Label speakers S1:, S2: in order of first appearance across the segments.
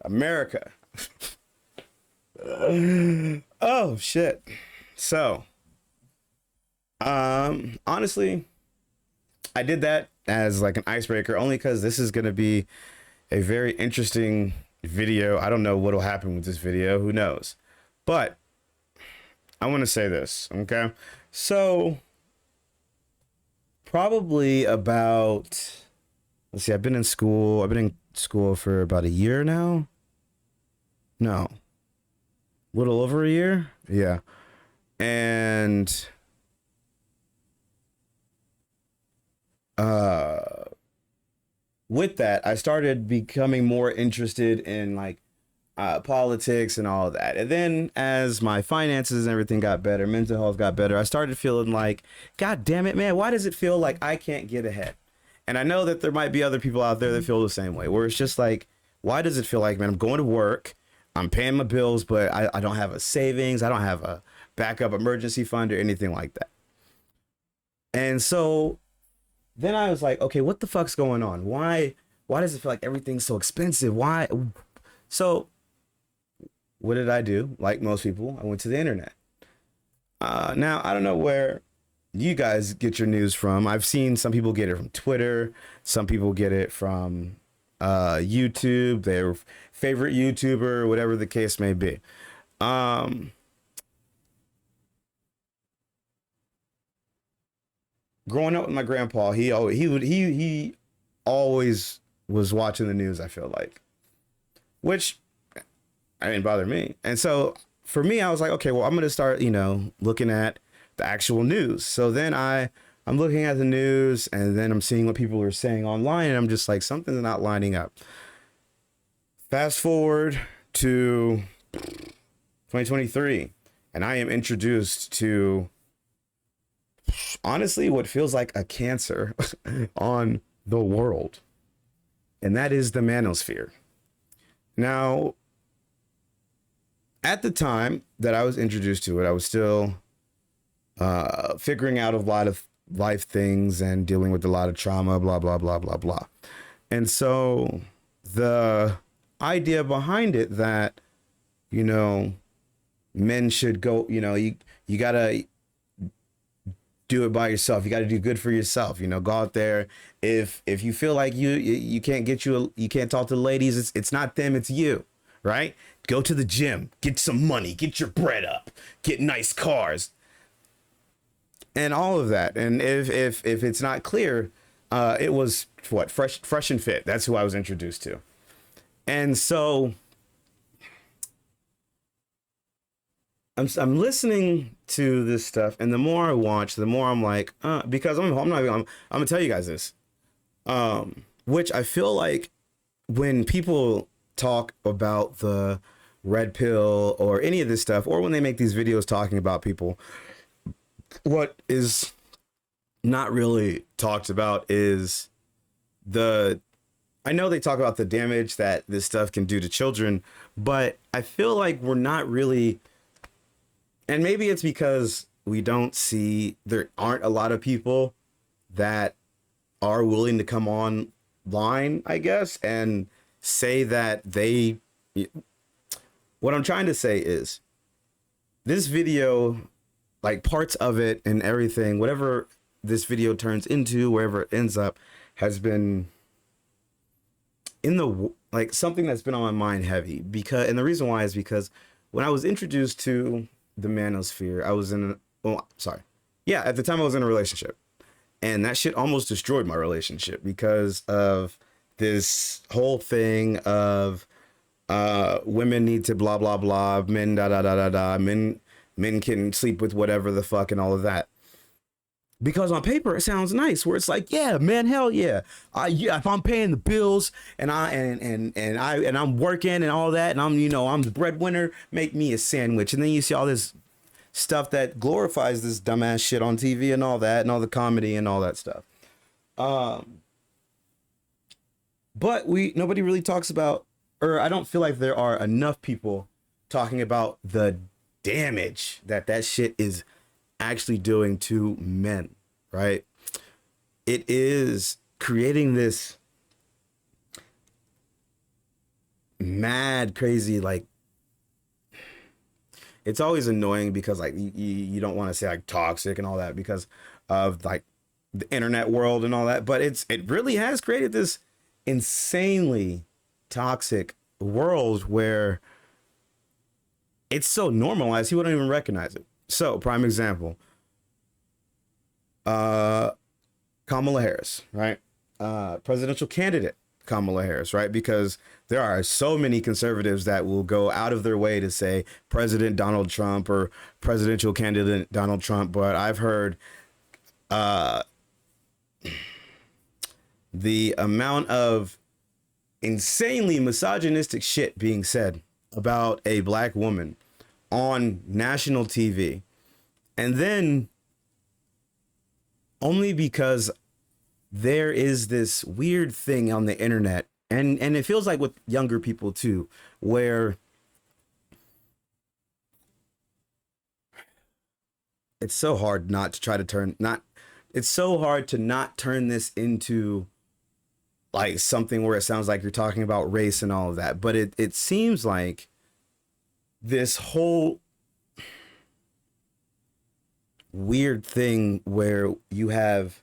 S1: America. Oh shit. So, honestly, I did that as like an icebreaker only because this is gonna be a very interesting video. I don't know what'll happen with this video. Who knows? But I want to say this, okay? So, probably about, let's see, I've been in school. I've been in school for about a year now. No, a little over a year. Yeah. And uh with that, I started becoming more interested in like politics and all of that. And then as my finances and everything got better, mental health got better, I started feeling like, God damn it, man, why does it feel like I can't get ahead? And I know that there might be other people out there that feel the same way, where it's just like, why does it feel like, man, I'm going to work, I'm paying my bills, but I don't have a savings, I don't have a backup emergency fund or anything like that. And so then I was like, okay, what the fuck's going on? Why does it feel like everything's so expensive? Why? So what did I do? Like most people, I went to the internet. Now I don't know where you guys get your news from. I've seen some people get it from Twitter, some people get it from YouTube, their favorite YouTuber, whatever the case may be. Um, Growing up with my grandpa, he always was watching the news. I feel like, which I didn't bother me, and so for me, I was like, okay, well, I'm gonna start, looking at the actual news. So then I'm looking at the news, and then I'm seeing what people are saying online, and I'm just like, something's not lining up. Fast forward to 2023, and I am introduced to honestly what feels like a cancer on the world, and that is the manosphere. Now, at the time that I was introduced to it, I was still figuring out a lot of life things and dealing with a lot of trauma, blah, blah, blah, blah, blah. And so the idea behind it that, men should go, you gotta do it by yourself. You got to do good for yourself. Go out there. If you feel like you can't you can't talk to the ladies, it's not them, it's you, right? Go to the gym, get some money, get your bread up, get nice cars, and all of that. And if it's not clear, it was what, fresh and fit. That's who I was introduced to, and so I'm listening to this stuff, and the more I watch, the more I'm like, because I'm gonna tell you guys this, which I feel like when people talk about the red pill or any of this stuff, or when they make these videos talking about people, what is not really talked about is I know they talk about the damage that this stuff can do to children, but I feel like we're not really. And maybe it's because there aren't a lot of people that are willing to come online, I guess, and say that what I'm trying to say is this video, like parts of it and everything, whatever this video turns into, wherever it ends up, has been like something that's been on my mind heavy, and the reason why is because when I was introduced to the manosphere, at the time I was in a relationship, and that shit almost destroyed my relationship because of this whole thing of women need to blah blah blah, men da da da da da, men can sleep with whatever the fuck and all of that. Because on paper it sounds nice, where it's like, yeah, man, hell yeah, if I'm paying the bills and I'm working and all that, and I'm the breadwinner, make me a sandwich. And then you see all this stuff that glorifies this dumbass shit on TV and all that, and all the comedy and all that stuff. But nobody really talks about, or I don't feel like there are enough people talking about the damage that shit is actually doing to men, right? It is creating this mad crazy, like, it's always annoying because like you don't want to say like toxic and all that because of like the internet world and all that, but it really has created this insanely toxic world where it's so normalized you wouldn't even recognize it. So prime example, Kamala Harris, right? Presidential candidate Kamala Harris, right? Because there are so many conservatives that will go out of their way to say President Donald Trump or presidential candidate Donald Trump. But I've heard the amount of insanely misogynistic shit being said about a black woman on national TV. And then only because there is this weird thing on the internet, and it feels like with younger people too, where it's so hard not to try to turn not it's so hard to not turn this into like something where it sounds like you're talking about race and all of that, but it seems like this whole weird thing where you have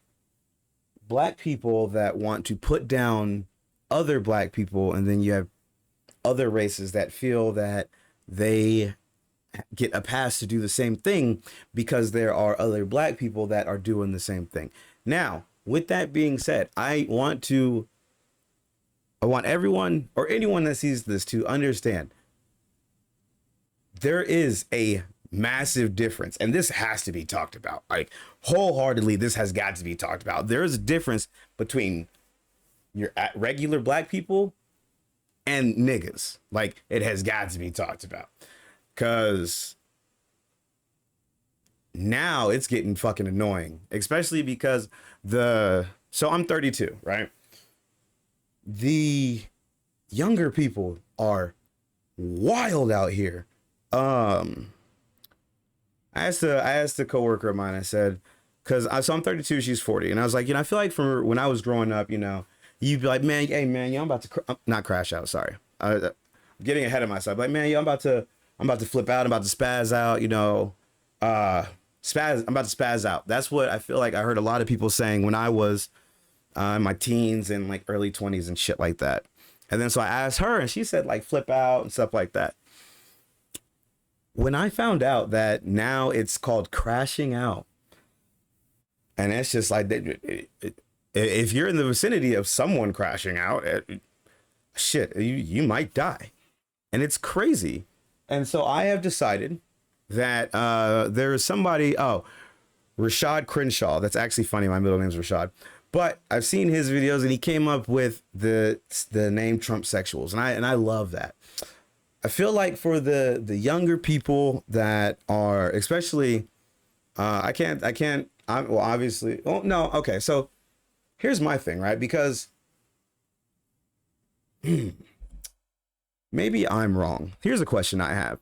S1: black people that want to put down other black people, and then you have other races that feel that they get a pass to do the same thing because there are other black people that are doing the same thing. Now, with that being said, I want everyone or anyone that sees this to understand there is a massive difference, and this has to be talked about. Like, wholeheartedly, this has got to be talked about. There is a difference between your regular black people and niggas. Like, it has got to be talked about, because now it's getting fucking annoying, especially because so I'm 32, right? The younger people are wild out here. I asked a coworker of mine, I said, so I'm 32, she's 40. And I was like, I feel like from when I was growing up, you'd be like, man, hey man, I'm about to not crash out. Sorry. I'm getting ahead of myself. Like, man, I'm about to flip out. I'm about to spaz out, I'm about to spaz out. That's what I feel like I heard a lot of people saying when I was in my teens and like early 20s and shit like that. And then so I asked her, and she said like flip out and stuff like that. When I found out that now it's called crashing out, and it's just like, if you're in the vicinity of someone crashing out, shit, you might die. And it's crazy. And so I have decided that there is somebody, Rashad Crenshaw. That's actually funny. My middle name's Rashad. But I've seen his videos, and he came up with the name Trump sexuals. And I love that. I feel like for the younger people that are, especially, obviously, oh no, okay. So here's my thing, right? Because maybe I'm wrong. Here's a question I have.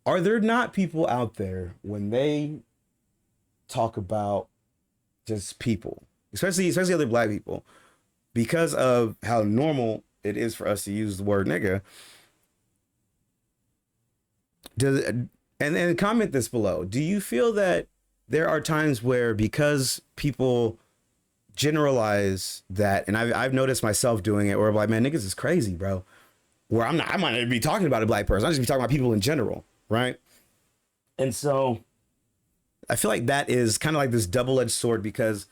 S1: Are there not people out there when they talk about just people, especially other black people, because of how normal it is for us to use the word nigga? And comment this below. Do you feel that there are times where, because people generalize that, and I've noticed myself doing it, where I'm like, man, niggas is crazy, bro. Where I might not be talking about a black person. I just be talking about people in general, right? And so I feel like that is kind of like this double-edged sword, because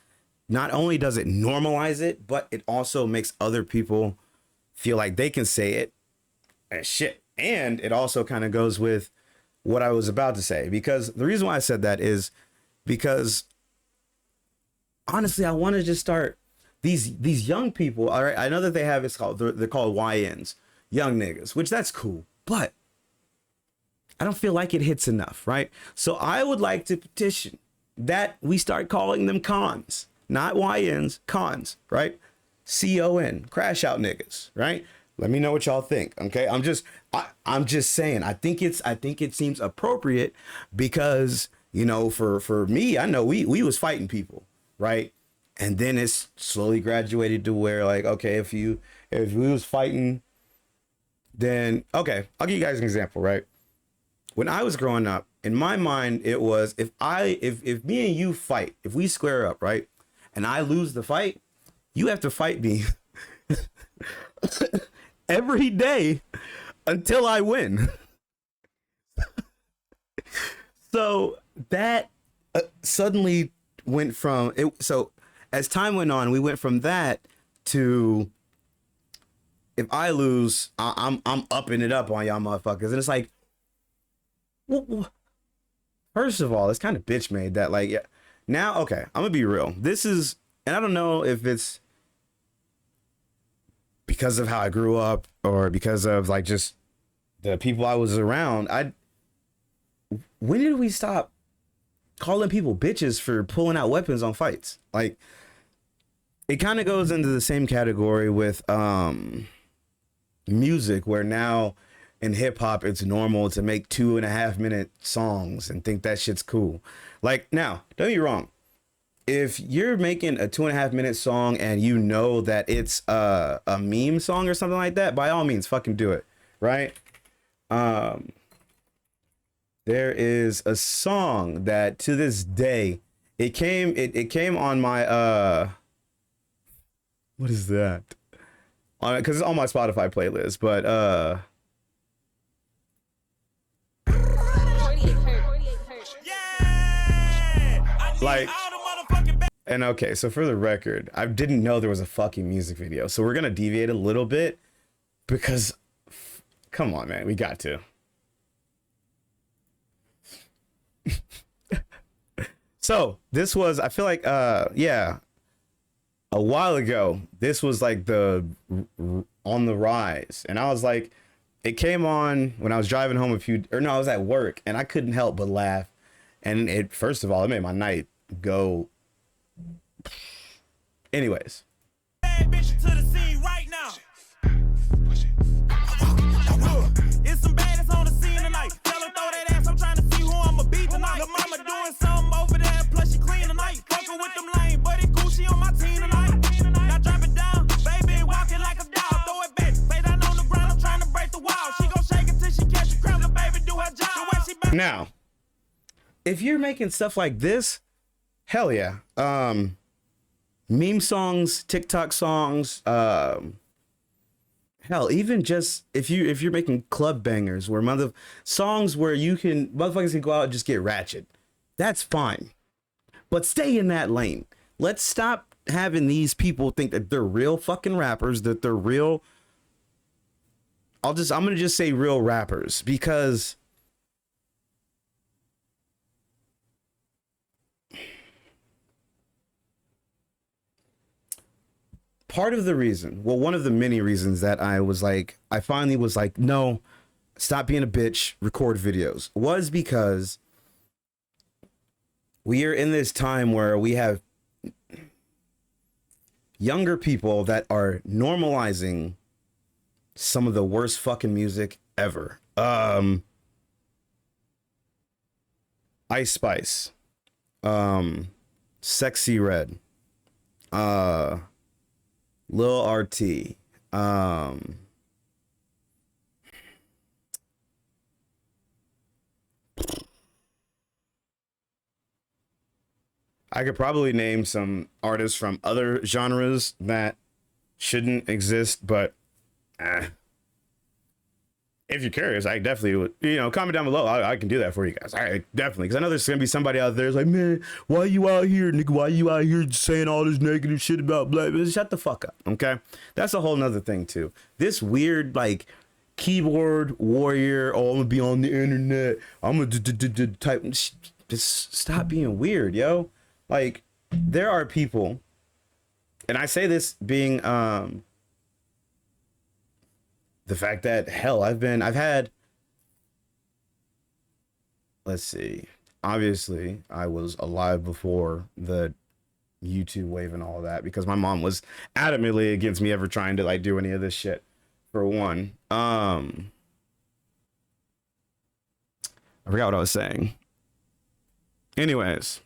S1: not only does it normalize it, but it also makes other people feel like they can say it and shit. And it also kind of goes with what I was about to say, because the reason why I said that is because honestly, I want to just start these young people. All right, I know that they have, they're called YNs, young niggas, which that's cool, but I don't feel like it hits enough, right? So I would like to petition that we start calling them cons, not YNs, cons, right? CON, crash out niggas, right? Let me know what y'all think. Okay, I'm just saying. I think it seems appropriate, because You know, for me, I know we was fighting people, right? And then it's slowly graduated to where like, okay, if we was fighting, then okay, I'll give you guys an example, right? When I was growing up, in my mind, it was if me and you fight, if we square up, right, and I lose the fight, you have to fight me every day until I win. So that suddenly went from it. So as time went on, we went from that to if I lose, I'm upping it up on y'all motherfuckers, and it's like, first of all, it's kind of bitch made that like, yeah. Now, okay, I'm gonna be real. This is, and I don't know if it's because of how I grew up or because of like just the people I was around. When did we stop calling people bitches for pulling out weapons on fights? Like, it kind of goes into the same category with music, where now in hip hop it's normal to make 2.5 minute songs and think that shit's cool. Like, now, don't get me wrong. If you're making a 2.5 minute song and you know that it's a meme song or something like that, by all means, fucking do it, right? There is a song that to this day, it came on my what is that? Because it's on my Spotify playlist, but like, and okay, so for the record, I didn't know there was a fucking music video, so we're gonna deviate a little bit because, come on, man, we got to. So this was, I feel like, yeah, a while ago, this was like on the rise, and I was like, it came on when I was driving home I was at work, and I couldn't help but laugh, and it, first of all, it made my night go. Anyways. Bad bitch to the scene right now. It's some baddies on the scene tonight. Tell her throw that ass, I'm trying to see who I'ma beat tonight. The mama doing something over there, plus she clean tonight. Fucking with them lame, but it Gucci on my team tonight. Now drop it down, baby, walking like a dog. Throw it back, lay down on the ground, I'm trying to break the wall. She gon' shake it till she catch the crowd, the baby do her job. Now, if you're making stuff like this, hell yeah. Meme songs, TikTok songs, hell, even just if you're making club bangers where songs where motherfuckers can go out and just get ratchet, that's fine. But stay in that lane. Let's stop having these people think that they're real fucking rappers, that they're real. I'm gonna just say real rappers, because part of the reason, well, one of the many reasons that I finally was like, no, stop being a bitch, record videos, was because we are in this time where we have younger people that are normalizing some of the worst fucking music ever. Ice Spice, Sexy Red, Lil RT, I could probably name some artists from other genres that shouldn't exist, but if you're curious, I definitely would, comment down below. I can do that for you guys. I definitely, because I know there's gonna be somebody out there who's like, man, why you out here, nigga? Why you out here saying all this negative shit about black? Shut the fuck up, okay? That's a whole nother thing too. This weird like keyboard warrior. Oh, I'm gonna be on the internet. I'm gonna type. Just stop being weird, yo. Like, there are people, and I say this being the fact that, hell, I've had, let's see, obviously I was alive before the YouTube wave and all that, because my mom was adamantly against me ever trying to like do any of this shit, for one. I forgot what I was saying. Anyways,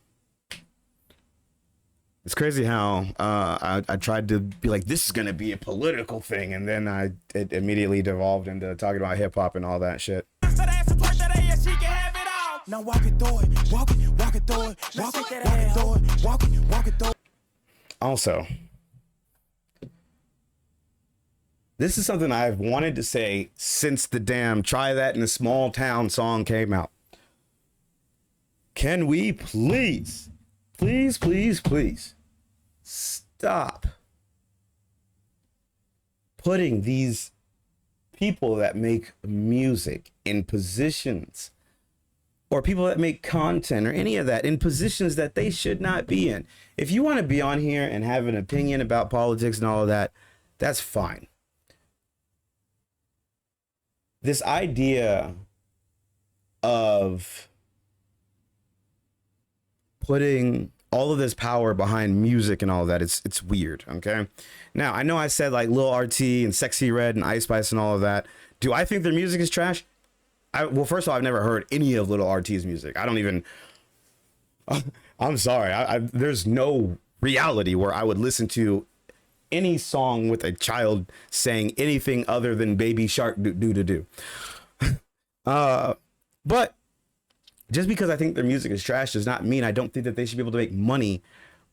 S1: it's crazy how I tried to be like, this is gonna be a political thing, and then it immediately devolved into talking about hip hop and all that shit. Now walk it through it, walk it through it, walk it through it, walk it through it. Also, this is something I've wanted to say since the damn Try That in a Small Town song came out. Can we please stop putting these people that make music in positions, or people that make content or any of that in positions that they should not be in? If you want to be on here and have an opinion about politics and all of that, that's fine. This idea of putting all of this power behind music and all of that, it's weird, okay? Now, I know I said like Lil RT and Sexy Red and Ice Spice and all of that. Do I think their music is trash? Well, first of all, I've never heard any of Lil RT's music. I don't even... I'm sorry. There's no reality where I would listen to any song with a child saying anything other than Baby Shark do. But just because I think their music is trash does not mean I don't think that they should be able to make money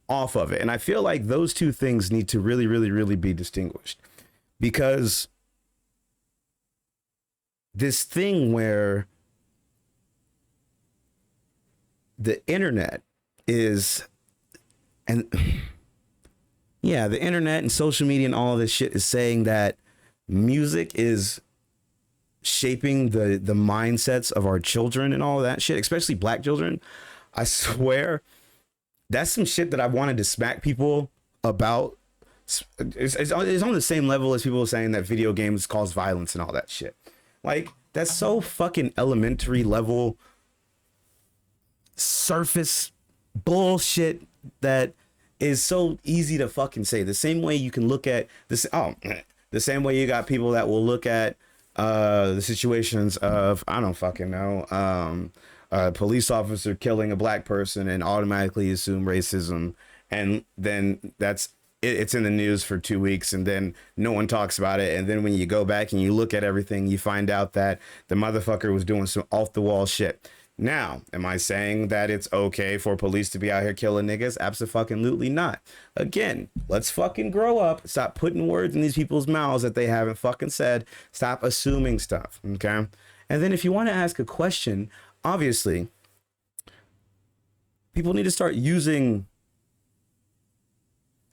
S1: off of it. And I feel like those two things need to really be distinguished, because this thing where the internet is, and yeah, the internet and social media and all this shit is saying that music is shaping the mindsets of our children and all that shit, especially black children. I swear that's some shit that I wanted to smack people about. It's on the same level as people saying that video games cause violence and all that shit. Like, that's so fucking elementary level surface bullshit that is so easy to fucking say. The same way you can look at this, the same way you got people that will look at the situations of, I don't fucking know, a police officer killing a black person and automatically assume racism, and then it's in the news for 2 weeks, and then no one talks about it, and then when you go back and you look at everything, you find out that the motherfucker was doing some off the wall shit. Now, am I saying that it's okay for police to be out here killing niggas? Abso-fucking-lutely not. Again, let's fucking grow up. Stop putting words in these people's mouths that they haven't fucking said. Stop assuming stuff, okay? And then if you want to ask a question, obviously, people need to start using,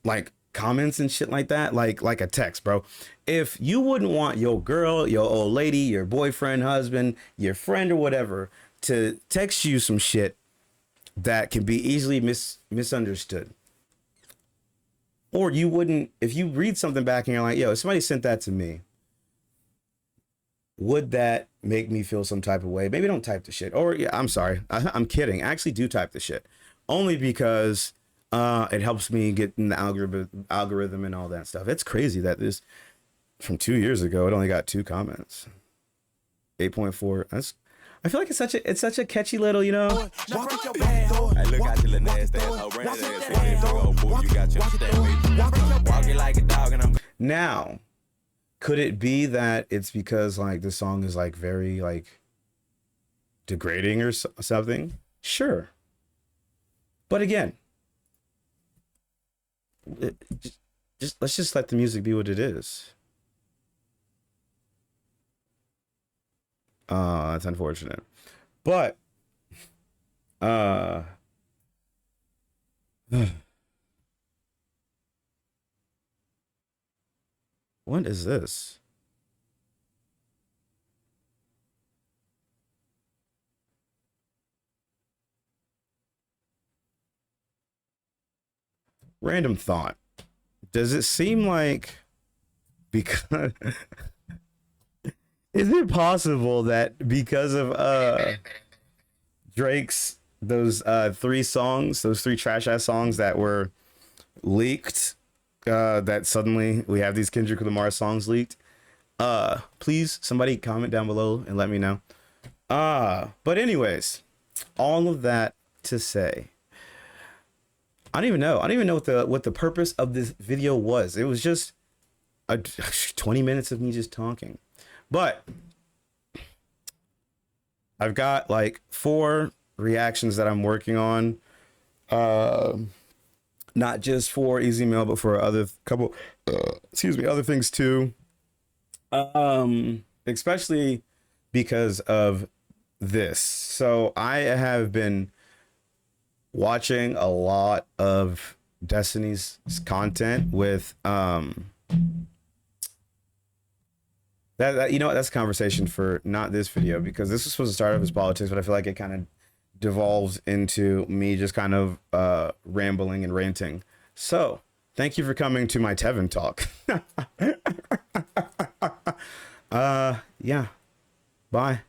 S1: like, comments and shit like that, like a text, bro. If you wouldn't want your girl, your old lady, your boyfriend, husband, your friend, or whatever to text you some shit that can be easily misunderstood, or you wouldn't, if you read something back and you're like, yo, somebody sent that to me, would that make me feel some type of way? Maybe don't type the shit. Or yeah, I'm sorry, I'm kidding. I actually do type the shit, only because it helps me get in the algorithm and all that stuff. It's crazy that this, from 2 years ago, it only got 2 comments. 8.4. That's, I feel like it's such a catchy little, you know. Now, could it be that it's because like the song is like very like degrading or something? Sure. But again, let's just let the music be what it is. That's unfortunate. But what is this? Random thought. Does it seem like, because is it possible that because of Drake's those 3 songs, those 3 trash ass songs that were leaked, that suddenly we have these Kendrick Lamar songs leaked? Please somebody comment down below and let me know. But anyways, all of that to say. I don't even know. I don't even know what the purpose of this video was. It was just 20 minutes of me just talking. But I've got like 4 reactions that I'm working on. Not just for Easy Mail, but for other couple, other things too. Especially because of this. So I have been watching a lot of Destiny's content with that you know what, that's a conversation for not this video, because this was supposed to start off as politics, but I feel like it kind of devolves into me just kind of rambling and ranting. So thank you for coming to my Tevin talk. Yeah, bye.